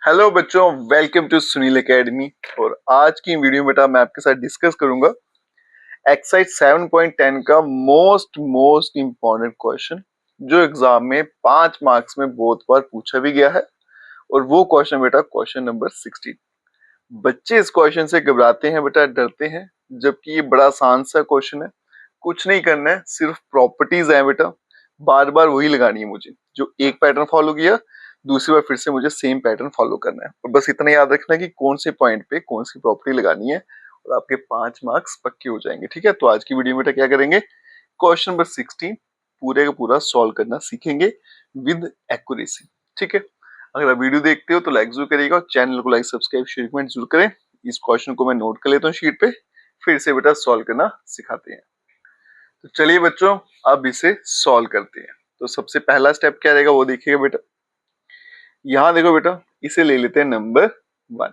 Hello बच्चों, welcome to Sunil academy. और आज की वीडियो में बेटा मैं आपके साथ डिस्कस करूंगा एक्सरसाइज 7.10 का मोस्ट इम्पोर्टेंट क्वेश्चन जो एग्जाम में 5 मार्क्स में बहुत बार पूछा भी गया है। और वो क्वेश्चन बेटा क्वेश्चन नंबर 16। बच्चे इस क्वेश्चन से घबराते हैं बेटा, डरते हैं, जबकि ये बड़ा आसान सा क्वेश्चन है। कुछ नहीं करना है, सिर्फ प्रॉपर्टीज है बेटा, बार बार वही लगानी है मुझे। जो एक पैटर्न फॉलो किया, दूसरी बार फिर से मुझे सेम पैटर्न फॉलो करना है। और बस इतना याद रखना है कि कौन से पॉइंट पे कौन सी प्रॉपर्टी लगानी है और आपके 5 मार्क्स पक्के हो जाएंगे। ठीक है, तो आज की वीडियो में बेटा क्या करेंगे, क्वेश्चन नंबर 16 पूरे का पूरा सॉल्व करना सीखेंगे विद एक्यूरेसी। ठीक है, अगर आप वीडियो देखते हो तो लाइक जरूर करिएगा और चैनल को लाइक सब्सक्राइब शेयर कमेंट जरूर करें। इस क्वेश्चन को मैं नोट कर लेता हूँ शीट पे, फिर से बेटा सॉल्व करना सिखाते हैं। तो चलिए बच्चों, अब इसे सॉल्व करते हैं। तो सबसे पहला स्टेप क्या रहेगा वो देखिएगा बेटा। यहाँ देखो बेटा, इसे ले लेते हैं नंबर 1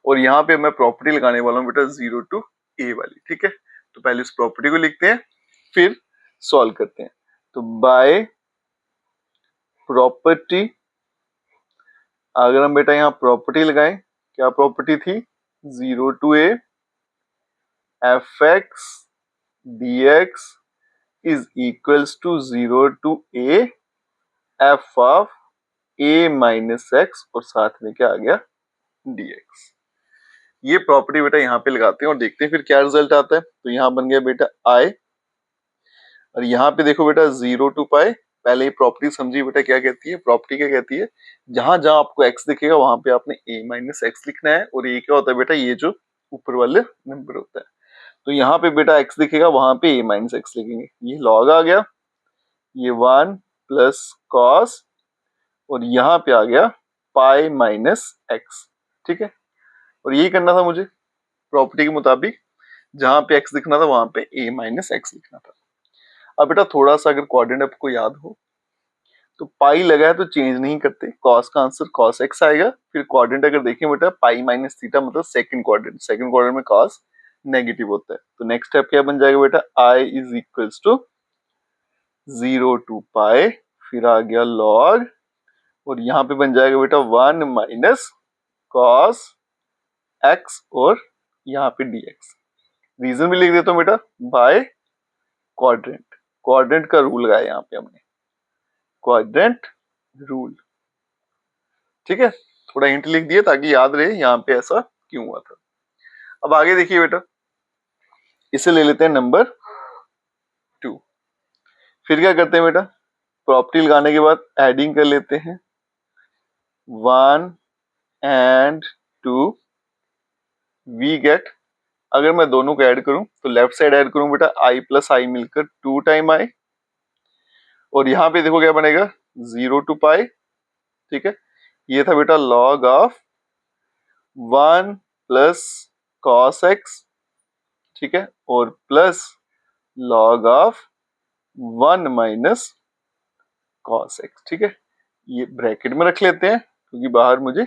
और यहाँ पे मैं प्रॉपर्टी लगाने वाला हूँ बेटा 0 to a वाली। ठीक है, तो पहले इस प्रॉपर्टी को लिखते हैं फिर सॉल्व करते हैं। तो बाय प्रॉपर्टी, अगर हम बेटा यहाँ प्रॉपर्टी लगाएं, क्या प्रॉपर्टी थी, 0 to a fx dx is equals to 0 to a f of a minus x और साथ में क्या आ गया dx। ये प्रॉपर्टी बेटा यहाँ पे लगाते हैं और देखते हैं फिर क्या रिजल्ट आता है। तो यहाँ बन गया बेटा i और यहाँ पे देखो बेटा 0 to पाई। पहले ही प्रॉपर्टी समझी बेटा क्या कहती है, प्रॉपर्टी क्या कहती है, जहां जहां आपको x दिखेगा वहां पे आपने a माइनस एक्स लिखना है। और ये क्या होता है बेटा, ये जो ऊपर वाले नंबर होता है। तो यहाँ पे बेटा x दिखेगा वहां पे a माइनस एक्स लिखेंगे। ये लॉग आ गया, ये 1 प्लस कॉस और यहाँ पे आ गया पाई माइनस एक्स। ठीक है, और यही करना था मुझे प्रॉपर्टी के मुताबिक, जहां पे x दिखना था वहां पे a माइनस एक्स लिखना था। अब बेटा थोड़ा सा अगर क्वाड्रेंट आपको याद हो तो पाई लगा है तो चेंज नहीं करते, कॉस का आंसर कॉस एक्स आएगा। फिर क्वाड्रेंट अगर देखें बेटा पाई माइनस थीटा मतलब सेकंड क्वाड्रेंट में कॉस नेगेटिव होता है। तो नेक्स्ट स्टेप क्या बन जाएगा बेटा, आई इज इक्वल्स टू 0 to पाई, फिर आ गया लॉग और यहाँ पे बन जाएगा बेटा 1 माइनस कॉस एक्स और यहाँ पे dx। रीजन भी लिख देता हूँ बेटा, बाय क्वाड्रेंट, क्वाड्रेंट का रूल लगाया यहाँ पे हमने, क्वाड्रेंट रूल। ठीक है, थोड़ा हिंट लिख दिया ताकि याद रहे यहाँ पे ऐसा क्यों हुआ था। अब आगे देखिए बेटा, इसे ले लेते हैं नंबर 2। फिर क्या करते हैं बेटा, प्रॉपर्टी लगाने के बाद एडिंग कर लेते हैं 1 एंड 2, वी गेट, अगर मैं दोनों को ऐड करूं तो लेफ्ट साइड ऐड करूं बेटा i प्लस आई मिलकर 2 टाइम i और यहाँ पे देखो क्या बनेगा 0 to पाई। ठीक है, ये था बेटा log of 1 plus cos x, ठीक है, और plus log of 1 minus cos x. ठीक है, ये ब्रैकेट में रख लेते हैं क्योंकि बाहर मुझे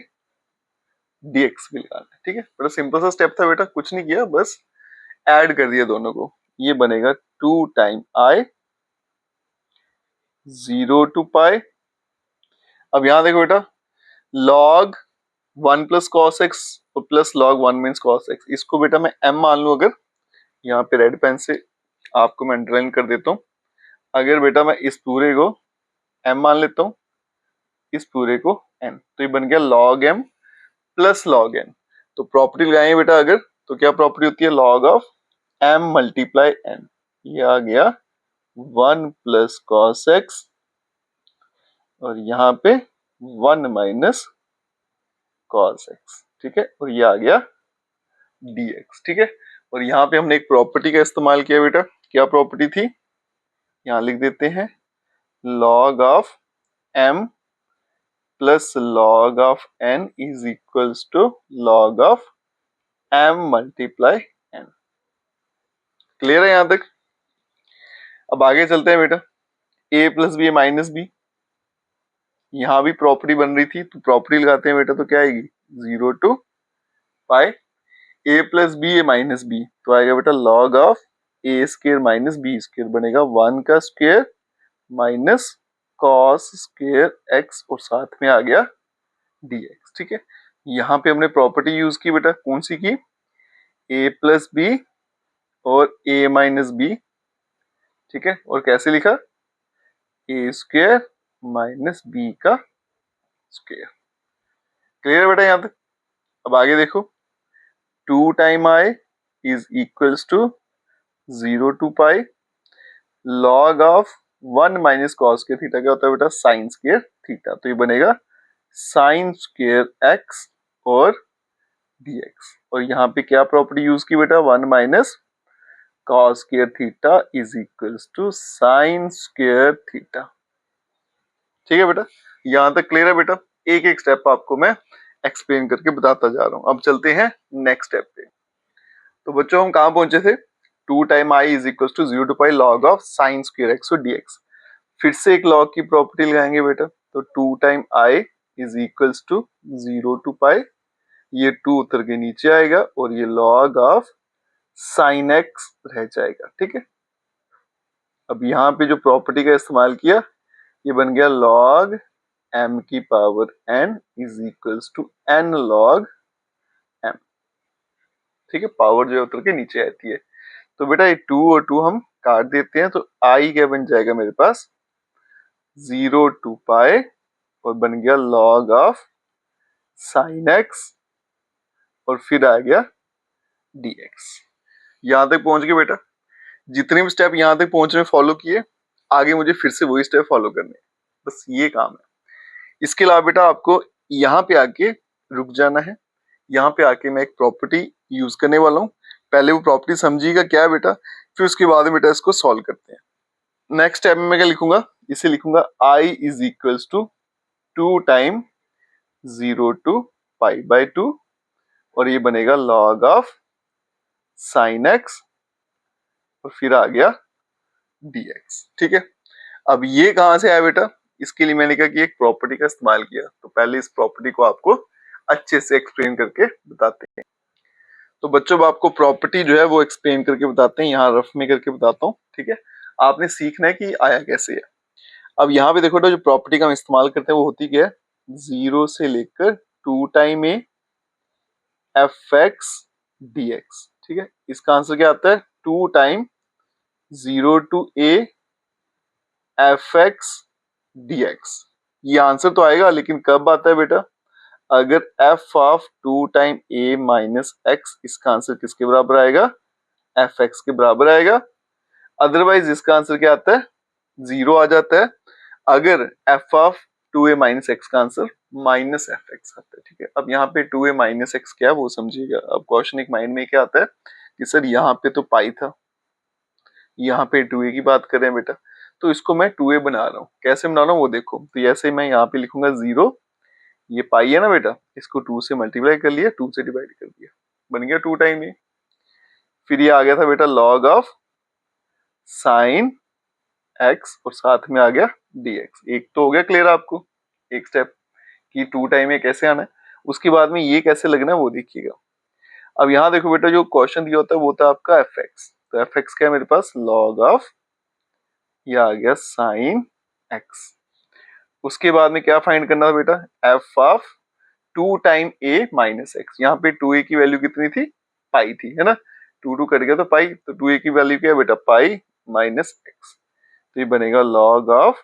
dx भी लगाना है। ठीक है, बड़ा सिंपल सा स्टेप था बेटा, कुछ नहीं किया, बस ऐड कर दिया दोनों को। ये बनेगा 2 टाइम i 0 to पाई। अब यहां देखो बेटा लॉग 1 प्लस कॉस एक्स और plus log 1 minus cos x, इसको बेटा मैं m मान लूं। अगर यहाँ पे रेड पेन से आपको मैं अंडरलाइन कर देता हूँ, अगर बेटा मैं इस पूरे को m मान लेता हूँ, इस पूरे को n, तो ये बन गया log m plus log n। तो प्रॉपर्टी लगाएंगे बेटा अगर, तो क्या प्रॉपर्टी होती है, log of m multiply n। ये आ गया 1 प्लस कॉस एक्स और यहाँ पे 1 माइनस कॉस एक्स। ठीक है, और ये आ गया dx। ठीक है, और यहाँ पे हमने एक प्रॉपर्टी का इस्तेमाल किया बेटा, क्या प्रॉपर्टी थी, यहाँ लिख देते हैं log of m plus log of n is equals to log of m multiply n। Clear है यहां तक। अब आगे चलते हैं बेटा, a plus B minus B, यहां भी प्रॉपर्टी बन रही थी तो प्रॉपर्टी लगाते हैं बेटा, तो क्या आएगी 0 to pi a plus B minus B, तो आएगा बेटा log of a square minus B square, बनेगा 1 का square minus cos square x और साथ में आ गया dx। ठीक है, यहाँ पे हमने प्रॉपर्टी यूज की बेटा, कौन सी की, a प्लस बी और a माइनस बी। ठीक है, और कैसे लिखा, ए स्क्वायर माइनस बी का स्क्वायर। क्लियर है बेटा यहाँ तक। अब आगे देखो, 2 time I is equals to 0 to pi log of 1 minus cos के थीटा, क्या होता है बेटा, साइन स्क्वायर थीटा। तो ये बनेगा साइन स्क्वायर एक्स और dx। और यहाँ पे क्या प्रॉपर्टी यूज की बेटा, 1 minus cos square theta is equals to sine square theta. ठीक है बेटा, यहां तक क्लियर है बेटा। एक एक स्टेप आपको मैं एक्सप्लेन करके बताता जा रहा हूं। अब चलते हैं नेक्स्ट स्टेप पे। तो बच्चों हम कहां पहुंचे थे, 2 time I is equal to 0 to pi log of sine square x और dx। फिर से एक लॉग की प्रॉपर्टी लगाएंगे बेटा, तो 2 time I is equals to 0 to pi, ये 2 उतर के नीचे आएगा और ये लॉग ऑफ साइन एक्स रह जाएगा। ठीक है, अब यहाँ पे जो प्रॉपर्टी का इस्तेमाल किया, ये बन गया लॉग m की power n is equals to n log m। ठीक है, पावर जो उतर के नीचे आती है। तो बेटा ये 2 और 2 हम काट देते हैं, तो i क्या बन जाएगा मेरे पास, 0 टू पाई और बन गया लॉग ऑफ साइन एक्स और फिर आ गया dx। यहां तक पहुंच गए बेटा। जितने भी स्टेप यहां तक पहुंचने फॉलो किए, आगे मुझे फिर से वही स्टेप फॉलो करने, बस ये काम है। इसके अलावा बेटा आपको यहाँ पे आके रुक जाना है। यहाँ पे आके मैं एक प्रॉपर्टी यूज करने वाला हूँ, पहले वो प्रॉपर्टी समझिएगा क्या है बेटा, फिर उसके बाद में बेटा इसको सॉल्व करते हैं। नेक्स्ट स्टेप में मैं क्या लिखूंगा, इसे लिखूंगा i is equals to 2 time 0 to pi by 2 और ये बनेगा लॉग ऑफ साइन एक्स और फिर आ गया dx। ठीक है, अब ये कहां से आया बेटा, इसके लिए मैंने कहा कि एक प्रॉपर्टी का इस्तेमाल किया, तो पहले इस प्रॉपर्टी को आपको अच्छे से एक्सप्लेन करके बताते हैं। तो बच्चों आपको प्रॉपर्टी जो है वो एक्सप्लेन करके बताते हैं, यहाँ रफ में करके बताता हूँ। ठीक है, आपने सीखना है कि आया कैसे है। अब यहाँ पे देखो जो प्रॉपर्टी का हम इस्तेमाल करते हैं वो होती क्या है, 0 से लेकर 2 time a f x d x. ठीक है, इसका आंसर क्या आता है, 2 time 0 to a f x d x. ये आंसर तो आएगा, लेकिन कब आता है बेटा, अगर f of 2 time a minus x, इसका आंसर किसके बराबर आएगा, एफ एक्स के बराबर आएगा। अदरवाइज इसका आंसर क्या आता है, 0 आ जाता है, अगर f of 2a minus x का आंसर माइनस एफ एक्स आता है। ठीक है, अब यहाँ पे 2a माइनस एक्स क्या है वो समझिएगा। अब क्वेश्चन एक माइंड में क्या आता है कि सर यहाँ पे तो पाई था, यहाँ पे 2a की बात कर रहे हैं बेटा, तो इसको मैं 2a बना रहा हूँ। कैसे बना रहा हूँ वो देखो, तो ऐसे मैं यहाँ पे लिखूंगा 0, ये पाई है ना बेटा, इसको 2 से मल्टीप्लाई कर लिया, 2 से डिवाइड कर दिया, बन गया 2 टाइम ए। फिर ये आ गया था बेटा लॉग ऑफ साइन एक्स और साथ में आ गया dx। एक तो हो गया क्लियर आपको, एक स्टेप कि 2 टाइम ए कैसे आना है। उसके बाद में ये कैसे लगना है वो देखिएगा। अब यहाँ देखो बेटा, जो क्वेश्चन दिया होता है वो होता है आपका एफ एक्स, तो एफ एक्स क्या है मेरे पास, लॉग ऑफ, ये आ गया साइन एक्स। उसके बाद में क्या फाइंड करना था बेटा, F of 2 time A minus x. यहाँ पे 2a की वैल्यू कितनी थी, पाई थी, है ना, 2 कट गया तो पाई, तो 2a की वैल्यू क्या है बेटा, पाई माइनस एक्स। तो ये बनेगा लॉग ऑफ,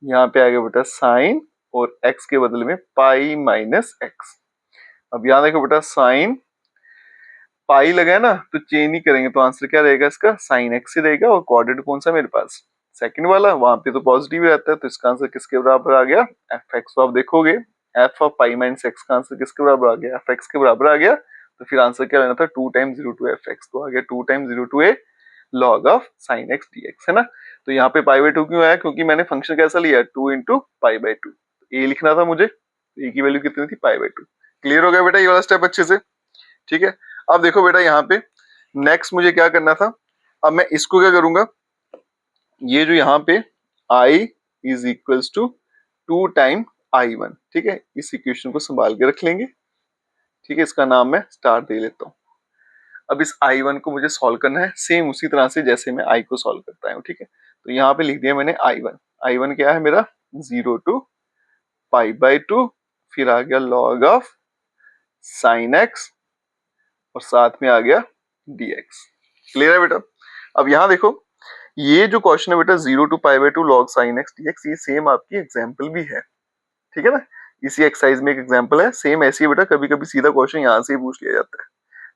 यहाँ पे आ गया बेटा साइन और x के बदले में पाई माइनस एक्स। अब यहाँ देखो बेटा साइन पाई लगा है ना, तो चेंज नहीं करेंगे तो आंसर क्या रहेगा इसका, साइन एक्स ही रहेगा। और कोऑर्डिनेट कौन सा मेरे पास, सेकंड वाला, वहां पे तो पॉजिटिव रहता है, तो इसका आंसर किसके बराबर आ गया, एफ एक्स। तो आप देखोगे F of pi minus x का आंसर किसके बराबर आ गया, एफ एक्स के बराबर आ गया। तो फिर आंसर क्या लेना था, 2 टाइम 0 टू एफ एक्स, तो आ गया 2 time 0 to a log of sine x d x, है ना। तो यहाँ पे पाई बाई 2 क्यों आया, क्योंकि मैंने फंक्शन कैसा लिया, 2 इंटू पाई बाई 2, ए लिखना था मुझे, ए की वैल्यू कितनी थी, पाई बाई 2। क्लियर हो गया बेटा ये वाला स्टेप अच्छे से। ठीक है, अब देखो बेटा यहाँ पे नेक्स्ट मुझे क्या करना था, अब मैं इसको क्या करूंगा, ये जो यहाँ पे i is equals to 2 time i1, ठीक है, इस इक्वेशन को संभाल के रख लेंगे। ठीक है, इसका नाम मैं स्टार दे लेता हूँ। अब इस i1 को मुझे सॉल्व करना है सेम उसी तरह से जैसे मैं i को सॉल्व करता हूँ। ठीक है, तो यहाँ पे लिख दिया मैंने i1 क्या है मेरा, 0 टू पाई बाई 2, फिर आ गया log ऑफ sin x और साथ में आ गया dx। क्लियर है बेटा? अब यहाँ देखो, ये जो क्वेश्चन है बेटा 0 to π/2 log sin x dx, ये सेम आपकी एग्जाम्पल भी है, ठीक है ना? इसी एक्सरसाइज में एक एग्जाम्पल है, सेम ऐसी है बेटा, कभी कभी सीधा क्वेश्चन यहाँ से ही पूछ लिया जाता है।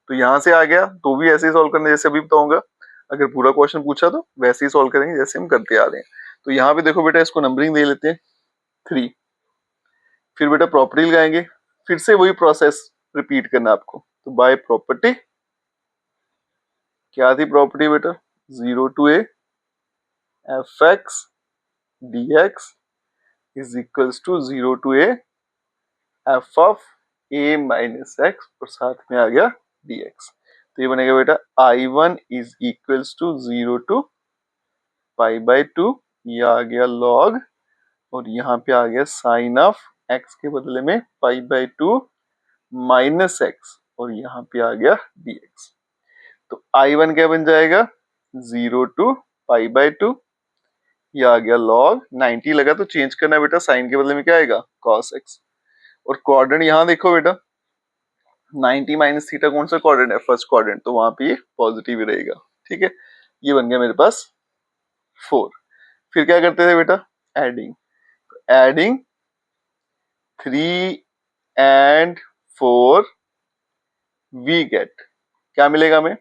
तो यहाँ से आ गया तो भी ऐसे ही सॉल्व करना जैसे अभी बताऊंगा। अगर पूरा क्वेश्चन पूछा तो वैसे ही सॉल्व करेंगे जैसे हम करते आ रहे हैं। तो यहाँ पे देखो बेटा, इसको नंबरिंग दे लेते हैं 3। फिर बेटा प्रॉपर्टी लगाएंगे, फिर से वही प्रोसेस रिपीट करना आपको। तो बाय प्रॉपर्टी, क्या थी प्रॉपर्टी बेटा? 0 to a f(x) dx is equals to 0 to a f of a minus x और साथ में आ गया dx। तो ये बनेगा बेटा I1 is equals to 0 to π/2, ये आ गया log, और यहाँ पे आ गया साइन ऑफ x के बदले में π/2 माइनस x, और यहाँ पे आ गया dx। तो I1 क्या बन जाएगा? 0 to π/2, ये आ गया log 90 लगा तो चेंज करना बेटा, साइन के बदले में क्या आएगा? cos x। और क्वाड्रेंट यहाँ देखो बेटा, 90 माइनस थीटा कौन सा क्वाड्रेंट है? फर्स्ट क्वाड्रेंट, तो वहां पे ये पॉजिटिव ही रहेगा, ठीक है। ये बन गया मेरे पास 4। फिर क्या करते थे बेटा? Adding. Adding 3 and 4 we get, क्या मिलेगा हमें?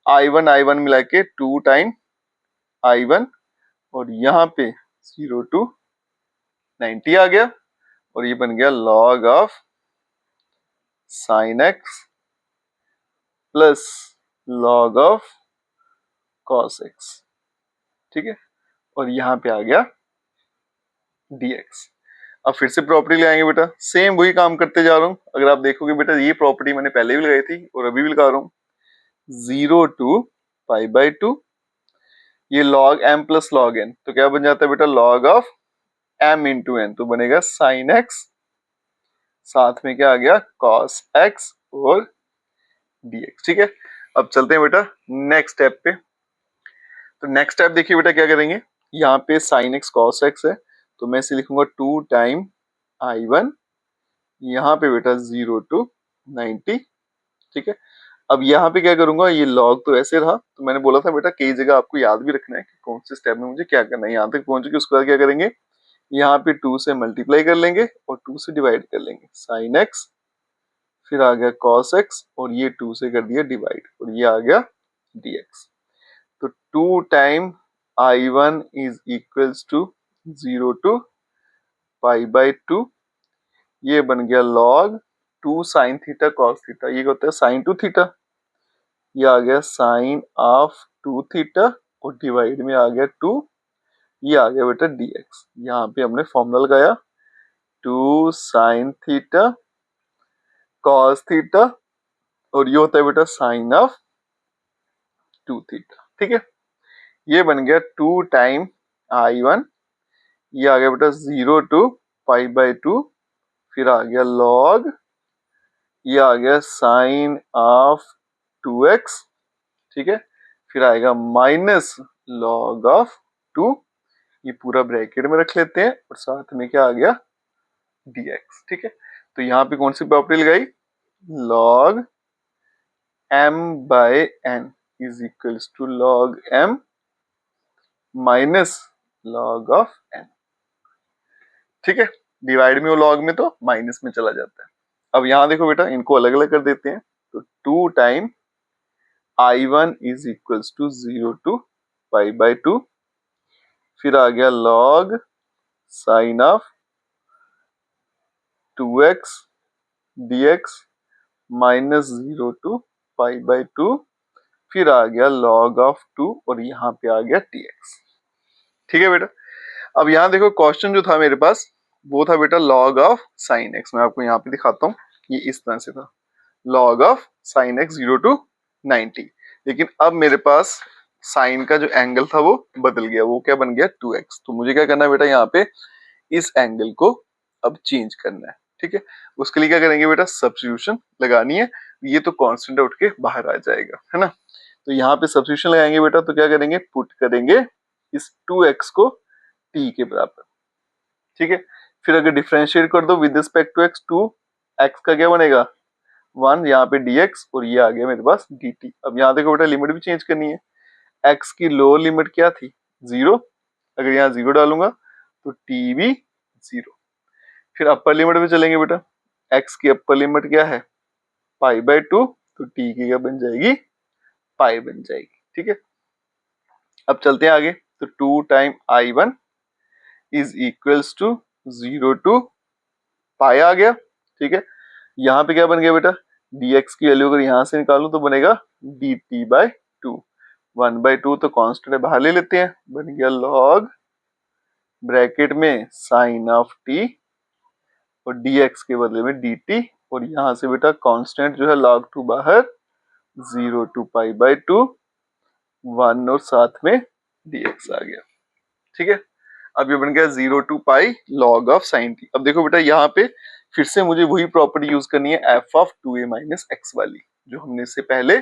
I1 मिला के 2 टाइम I1, और यहाँ पे 0 to 90 आ गया, और ये बन गया log of sin x plus log of cos x, ठीक है। और यहाँ पे आ गया dx। अब फिर से प्रॉपर्टी ले आएंगे बेटा, सेम वही काम करते जा रहा हूँ। अगर आप देखोगे बेटा, ये प्रॉपर्टी मैंने पहले भी लगाई थी और अभी भी लगा रहा हूँ। 0 to π/2, ये log m plus log n, तो क्या बन जाता है बेटा? log of m into n, तो बनेगा sin x, साथ में क्या आ गया? cos x और dx, ठीक है। अब चलते हैं बेटा नेक्स्ट स्टेप पे। तो नेक्स्ट स्टेप देखिए बेटा, क्या करेंगे? यहाँ पे sin x cos x है, तो मैं इसे लिखूंगा 2 टाइम I1, यहाँ पे बेटा 0 to 90, ठीक है। अब यहाँ पे क्या करूंगा? ये log तो ऐसे रहा, तो मैंने बोला था बेटा कई जगह आपको याद भी रखना है कि कौन से स्टेप में मुझे क्या करना है। यहाँ तक पहुंच के उसके बाद क्या करेंगे? यहाँ पे 2 से मल्टीप्लाई कर लेंगे और 2 से डिवाइड कर लेंगे, sin x, फिर आ गया cos x, और ये 2 से कर दिया डिवाइड, और ये आ गया dx। तो 2 time I1 is equals to 0 to π/2, ये बन गया log 2 sin theta cos theta, ये होता है sin 2 थीटा, ये आ गया साइन ऑफ 2 थीटा, और डिवाइड में आ गया 2, ये आ गया बेटा dx। यहाँ पे हमने फॉर्मूला लगाया 2 sin थीटा cos थीटा, और ये होता है बेटा साइन ऑफ 2 थीटा, ठीक है। ये बन गया 2 टाइम I1, ये आ गया बेटा 0 to π/2, फिर आ गया log, ये आ गया साइन ऑफ 2x, ठीक है। फिर आएगा माइनस log ऑफ 2, ये पूरा ब्रैकेट में रख लेते हैं, और साथ में क्या आ गया? dx, ठीक है। तो यहाँ पे कौन सी प्रॉपर्टी लगाई? log m/n is equals to log m minus log of n, ठीक है। डिवाइड में हो log में तो माइनस में चला जाता है। अब यहाँ देखो बेटा, इनको अलग अलग कर देते हैं। तो 2 time I1 is equals to 0 to π/2, फिर आ गया log sine of 2x dx minus 0 to π/2, फिर आ गया log ऑफ 2, और यहाँ पे आ गया dx, ठीक है बेटा। अब यहाँ देखो, क्वेश्चन जो था मेरे पास वो था बेटा log ऑफ sin x। मैं आपको यहाँ पे दिखाता हूँ, ये इस तरह से था, log of sin x 0 to 90। लेकिन अब मेरे पास साइन का जो एंगल था वो बदल गया, वो क्या बन गया? 2x। तो मुझे क्या करना है बेटा? यहाँ पे इस एंगल को अब चेंज करना है, ठीक है। उसके लिए क्या करेंगे बेटा? सब्स्टिट्यूशन लगानी है, ये तो कांस्टेंट उठ के बाहर आ जाएगा, है ना। तो यहाँ पे सब्स्टिट्यूशन लगाएंगे बेटा, तो क्या करेंगे? पुट करेंगे इस 2x को t के बराबर, ठीक है। फिर अगर डिफरेंशिएट कर दो with respect to x, two x का क्या बनेगा 1, यहाँ पे dx और ये आ गया मेरे पास dt। अब यहाँ देखो बेटा लिमिट भी चेंज करनी है। x की लोअर लिमिट क्या थी 0, अगर यहाँ 0 डालूंगा तो t भी 0। फिर अपर लिमिट में चलेंगे बेटा, x की अपर लिमिट क्या है π/2, तो t की क्या बन जाएगी पाई बन जाएगी। ठीक है, अब चलते हैं आगे। तो 2 time I1 is equals to 0 to pi आ गया। ठीक है, यहाँ पे क्या बन गया बेटा dx की वैल्यू अगर यहाँ से निकालूं तो बनेगा dt/2, 1/2 तो कांस्टेंट है बाहर ले लेते हैं, बन गया log ब्रैकेट में साइन ऑफ t और dx के बदले में dt, और यहाँ से बेटा कांस्टेंट जो है log 2 बाहर 0 टू π/2 1 और साथ में dx आ गया। ठीक है, अब ये बन गया 0 to pi log of sine t। अब देखो बेटा यहाँ पे फिर से मुझे वही प्रॉपर्टी यूज करनी है f of 2a minus x वाली जो हमने इससे पहले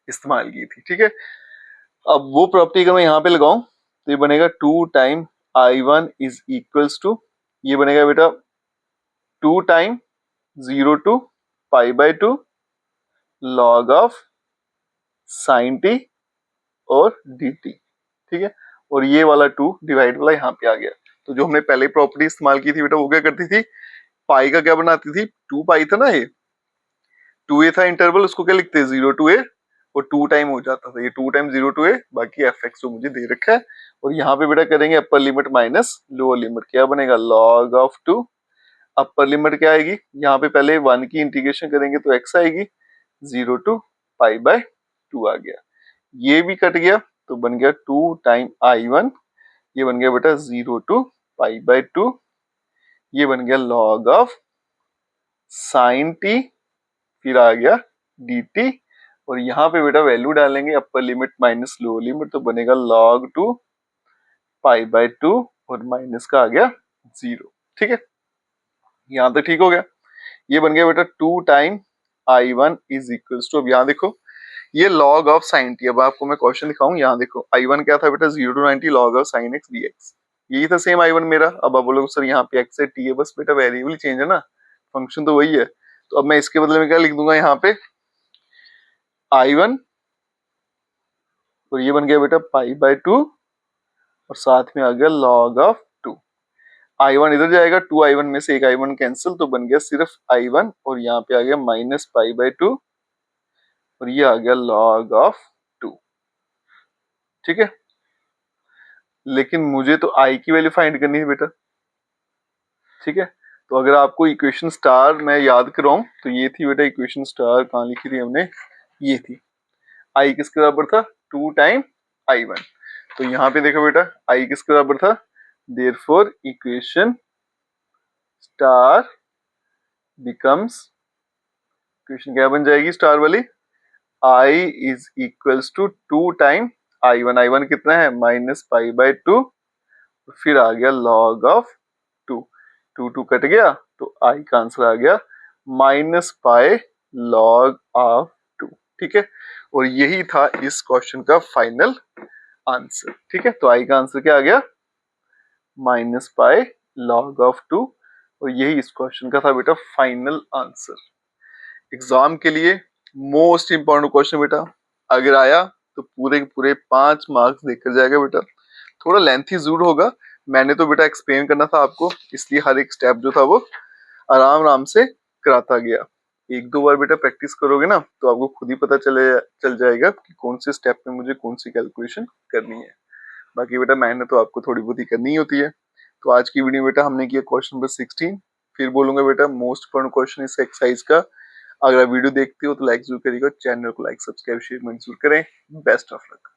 इस्तेमाल की थी। ठीक है, अब वो प्रॉपर्टी अगर मैं यहाँ पे लगाऊं तो ये बनेगा 2 time I1 is equals to, ये बनेगा बेटा 2 time 0 to π/2 log of sine t और dt। ठीक है, और ये वाला 2 डिवाइड वाला यहाँ पे आ गया। तो जो हमने पहले प्रॉपर्टी इस्तेमाल की थी बेटा वो क्या करती थी, पाई का क्या बनाती थी 2 पाई था ना, ये 2a था इंटरवल, उसको क्या लिखते हैं 0 टू a, और 2 टाइम हो जाता था ये 2 टाइम 0 टू a, बाकी fx जो मुझे दे रखा है। और यहाँ पे बेटा करेंगे upper limit minus lower limit, क्या बनेगा log ऑफ 2। अपर लिमिट क्या आएगी, यहाँ पे पहले 1 की इंटीग्रेशन करेंगे तो x आएगी 0 टू π/2 आ गया, ये भी कट गया तो बन गया 2 टाइम I1, ये बन गया बेटा 0 टू π/2, ये बन गया log ऑफ साइन t, फिर आ गया dt, और यहाँ पे बेटा वैल्यू डालेंगे upper limit minus lower limit, तो बनेगा log 2 π/2 और माइनस का आ गया 0। ठीक है, यहाँ तक ठीक हो गया। ये बन गया बेटा 2 time I1 is equals to, अब यहाँ देखो ये log ऑफ साइन टी। अब आपको मैं क्वेश्चन दिखाऊं, यहाँ देखो I1 क्या था बेटा 0 to 90 log of sine x dx, यही था सेम I1 मेरा। अब आप बोलोगे सर यहाँ पे x है t है, बस बेटा वेरिएबल चेंज है ना, फंक्शन तो वही है। तो अब मैं इसके बदले में क्या लिख दूंगा यहाँ पे I1, और ये बन गया बेटा π/2 और साथ में आ गया log ऑफ 2। I1 इधर जाएगा, 2 I1 में से एक I1 कैंसिल, तो बन गया सिर्फ I1, और यहाँ पे आ गया माइनस π/2 और ये आ गया log ऑफ 2। ठीक है, लेकिन मुझे तो I की वैल्यू फाइंड करनी है बेटा। ठीक है, तो अगर आपको इक्वेशन स्टार मैं याद कराऊं तो ये थी बेटा इक्वेशन स्टार, कहाँ लिखी थी हमने, ये थी। I किसके बराबर था 2 टाइम I1, तो यहाँ पे देखो बेटा I किसके बराबर था, therefore equation star becomes, equation क्या बन जाएगी स्टार वाली, I is equals to 2 time I1, I1 कितना है माइनस π/2, फिर आ गया log ऑफ 2, 2 कट गया तो I का आंसर आ गया माइनस पाई log ऑफ 2। ठीक है, और यही था इस क्वेश्चन का फाइनल आंसर। ठीक है, तो I का आंसर क्या आ गया माइनस पाई log ऑफ 2, और यही इस क्वेश्चन का था बेटा फाइनल आंसर। एग्जाम के लिए मोस्ट इंपॉर्टेंट क्वेश्चन बेटा, अगर आया तो पूरे के पूरे 5 मार्क्स देकर जाएगा बेटा। थोड़ा लेंथी जरूर होगा, मैंने तो बेटा एक्सप्लेन करना था आपको, इसलिए हर एक स्टेप जो था वो आराम आराम से कराता गया। एक दो बार बेटा प्रैक्टिस करोगे ना तो आपको खुद ही पता चल जाएगा कि कौन से स्टेप में मुझे कौन सी कैलकुलेशन करनी है। बाकी बेटा मेहनत तो आपको थोड़ी बहुत ही करनी ही होती है। तो आज की वीडियो बेटा हमने किया क्वेश्चन नंबर 16। फिर बोलूंगा बेटा मोस्ट इंपॉर्टेंट क्वेश्चन इस एक्सरसाइज का। अगर आप वीडियो देखते हो तो लाइक जरूर करिएगा, चैनल को लाइक सब्सक्राइब शेयर जरूर करें। Best of luck.